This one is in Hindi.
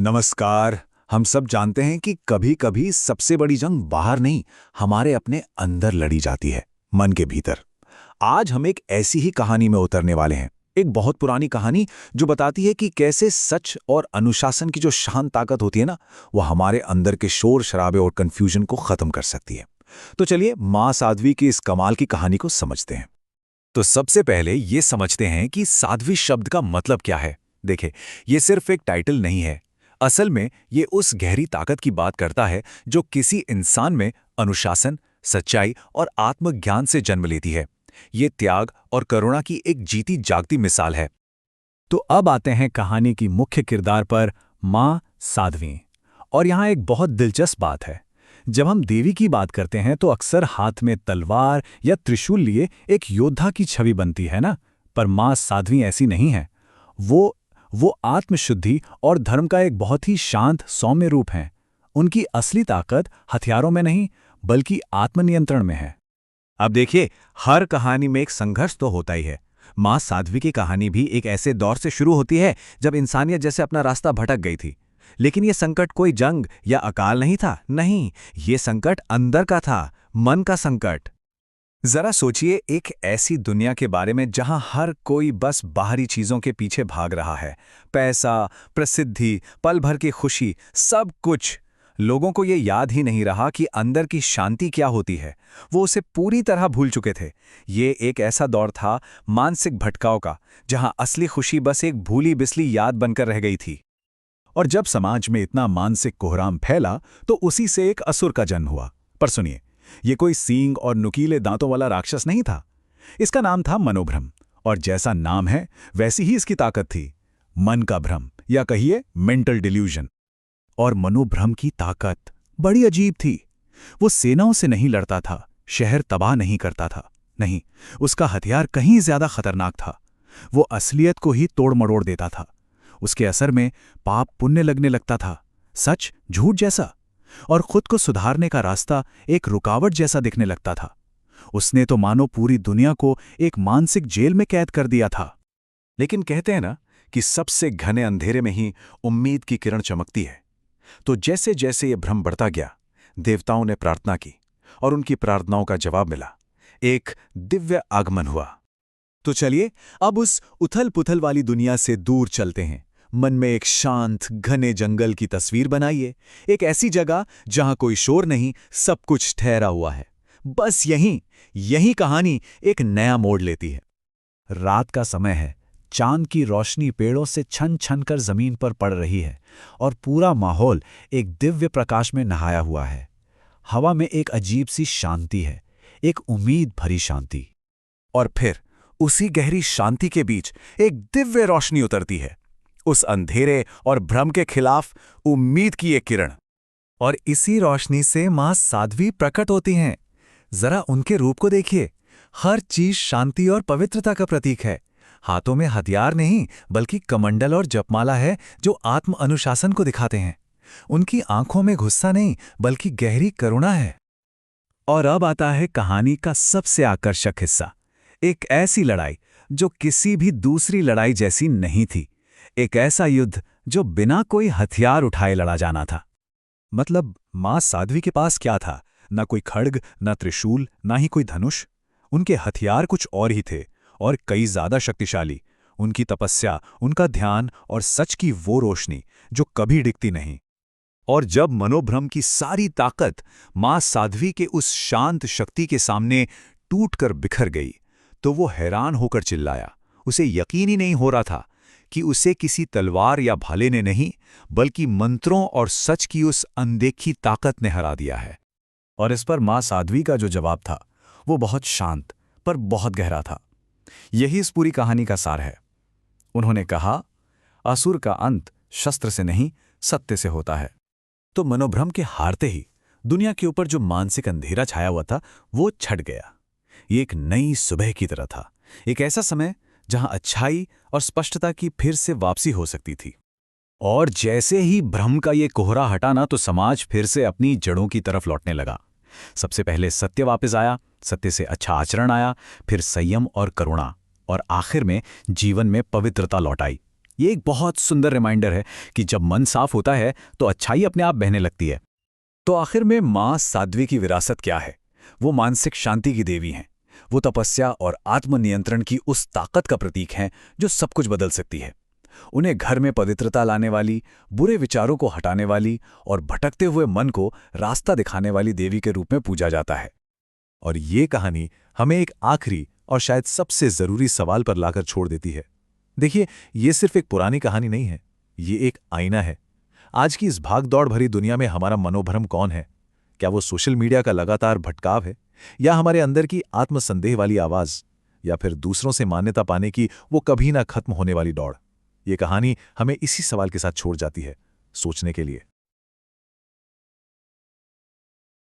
नमस्कार। हम सब जानते हैं कि कभी-कभी सबसे बड़ी जंग बाहर नहीं, हमारे अपने अंदर लड़ी जाती है, मन के भीतर। आज हम एक ऐसी ही कहानी में उतरने वाले हैं। एक बहुत पुरानी कहानी जो बताती है कि कैसे सच और अनुशासन की जो शांत ताकत होती है ना, वो हमारे अंदर के शोर शराबे और कंफ्यूजन को खत्म कर सकती है। तो चलिए माँ साध्वी की इस कमाल की कहानी को समझते हैं। तो सबसे पहले ये समझते हैं कि साध्वी शब्द का मतलब क्या है। देखिए, ये सिर्फ एक टाइटल नहीं है। असल में ये उस गहरी ताकत की बात करता है जो किसी इंसान में अनुशासन, सच्चाई और आत्मज्ञान से जन्म लेती है। ये त्याग और करुणा की एक जीती जागती मिसाल है। तो अब आते हैं कहानी की मुख्य किरदार पर, माँ साध्वी। और यहाँ एक बहुत दिलचस्प बात है। जब हम देवी की बात करते हैं तो अक्सर हाथ में तलवार या त्रिशूल लिए एक योद्धा की छवि बनती है ना। पर माँ साध्वी ऐसी नहीं है। वो आत्मशुद्धि और धर्म का एक बहुत ही शांत सौम्य रूप है। उनकी असली ताकत हथियारों में नहीं, बल्कि आत्मनियंत्रण में है। अब देखिए, हर कहानी में एक संघर्ष तो होता ही है। माँ साध्वी की कहानी भी एक ऐसे दौर से शुरू होती है जब इंसानियत जैसे अपना रास्ता भटक गई थी। लेकिन ये संकट कोई जंग या अकाल नहीं था, नहीं, ये संकट अंदर का था, मन का संकट। जरा सोचिए, एक ऐसी दुनिया के बारे में जहां हर कोई बस बाहरी चीजों के पीछे भाग रहा है। पैसा, प्रसिद्धि, पल भर की खुशी, सब कुछ। लोगों को ये याद ही नहीं रहा कि अंदर की शांति क्या होती है। वो उसे पूरी तरह भूल चुके थे। ये एक ऐसा दौर था मानसिक भटकाव का, जहां असली खुशी बस एक भूली बिसली याद बनकर रह गई थी। और जब समाज में इतना मानसिक कोहराम फैला तो उसी से एक असुर का जन्म हुआ। पर सुनिए, ये कोई सींग और नुकीले दांतों वाला राक्षस नहीं था। इसका नाम था मनोभ्रम। और जैसा नाम है वैसी ही इसकी ताकत थी, मन का भ्रम, या कहिए मेंटल डिल्यूजन। और मनोभ्रम की ताकत बड़ी अजीब थी। वो सेनाओं से नहीं लड़ता था, शहर तबाह नहीं करता था, नहीं, उसका हथियार कहीं ज्यादा खतरनाक था। वो असलियत को ही तोड़ मरोड़ देता था। उसके असर में पाप पुण्य लगने लगता था, सच झूठ जैसा, और खुद को सुधारने का रास्ता एक रुकावट जैसा दिखने लगता था। उसने तो मानो पूरी दुनिया को एक मानसिक जेल में कैद कर दिया था। लेकिन कहते हैं ना कि सबसे घने अंधेरे में ही उम्मीद की किरण चमकती है। तो जैसे जैसे ये भ्रम बढ़ता गया, देवताओं ने प्रार्थना की और उनकी प्रार्थनाओं का जवाब मिला। एक दिव्य आगमन हुआ। तो चलिए अब उस उथल पुथल वाली दुनिया से दूर चलते हैं। मन में एक शांत घने जंगल की तस्वीर बनाइए। एक ऐसी जगह जहां कोई शोर नहीं, सब कुछ ठहरा हुआ है। बस यही कहानी एक नया मोड़ लेती है। रात का समय है, चांद की रोशनी पेड़ों से छन छन कर जमीन पर पड़ रही है और पूरा माहौल एक दिव्य प्रकाश में नहाया हुआ है। हवा में एक अजीब सी शांति है, एक उम्मीद भरी शांति। और फिर उसी गहरी शांति के बीच एक दिव्य रोशनी उतरती है। उस अंधेरे और भ्रम के खिलाफ उम्मीद की एक किरण। और इसी रोशनी से मां साध्वी प्रकट होती हैं। जरा उनके रूप को देखिए। हर चीज शांति और पवित्रता का प्रतीक है। हाथों में हथियार नहीं, बल्कि कमंडल और जपमाला है जो आत्म अनुशासन को दिखाते हैं। उनकी आंखों में गुस्सा नहीं, बल्कि गहरी करुणा है। और अब आता है कहानी का सबसे आकर्षक हिस्सा। एक ऐसी लड़ाई जो किसी भी दूसरी लड़ाई जैसी नहीं थी। एक ऐसा युद्ध जो बिना कोई हथियार उठाए लड़ा जाना था। मतलब मां साध्वी के पास क्या था? ना कोई खड्ग, ना त्रिशूल, ना ही कोई धनुष। उनके हथियार कुछ और ही थे, और कई ज्यादा शक्तिशाली। उनकी तपस्या, उनका ध्यान और सच की वो रोशनी जो कभी डिगती नहीं। और जब मनोभ्रम की सारी ताकत मां साध्वी के उस शांत शक्ति के सामने टूटकर बिखर गई, तो वो हैरान होकर चिल्लाया। उसे यकीन ही नहीं हो रहा था कि उसे किसी तलवार या भाले ने नहीं, बल्कि मंत्रों और सच की उस अनदेखी ताकत ने हरा दिया है। और इस पर मां साध्वी का जो जवाब था, वो बहुत शांत पर बहुत गहरा था। यही इस पूरी कहानी का सार है। उन्होंने कहा, असुर का अंत शस्त्र से नहीं, सत्य से होता है। तो मनोभ्रम के हारते ही दुनिया के ऊपर जो मानसिक अंधेरा छाया हुआ था, वो छट गया। ये एक नई सुबह की तरह था, एक ऐसा समय जहां अच्छाई और स्पष्टता की फिर से वापसी हो सकती थी। और जैसे ही भ्रम का ये कोहरा हटाना, तो समाज फिर से अपनी जड़ों की तरफ लौटने लगा। सबसे पहले सत्य वापस आया, सत्य से अच्छा आचरण आया, फिर संयम और करुणा, और आखिर में जीवन में पवित्रता लौट आई। ये एक बहुत सुंदर रिमाइंडर है कि जब मन साफ होता है तो अच्छाई अपने आप बहने लगती है। तो आखिर में माँ साध्वी की विरासत क्या है? वो मानसिक शांति की देवी हैं। वो तपस्या और आत्मनियंत्रण की उस ताकत का प्रतीक हैं जो सब कुछ बदल सकती है। उन्हें घर में पवित्रता लाने वाली, बुरे विचारों को हटाने वाली और भटकते हुए मन को रास्ता दिखाने वाली देवी के रूप में पूजा जाता है। और ये कहानी हमें एक आखिरी और शायद सबसे जरूरी सवाल पर लाकर छोड़ देती है। देखिए, ये सिर्फ एक पुरानी कहानी नहीं है, ये एक आईना है। आज की इस भाग-दौड़ भरी दुनिया में हमारा मनोभ्रम कौन है? क्या वो सोशल मीडिया का लगातार भटकाव है, या हमारे अंदर की आत्मसंदेह वाली आवाज, या फिर दूसरों से मान्यता पाने की वो कभी ना खत्म होने वाली दौड़? ये कहानी हमें इसी सवाल के साथ छोड़ जाती है, सोचने के लिए।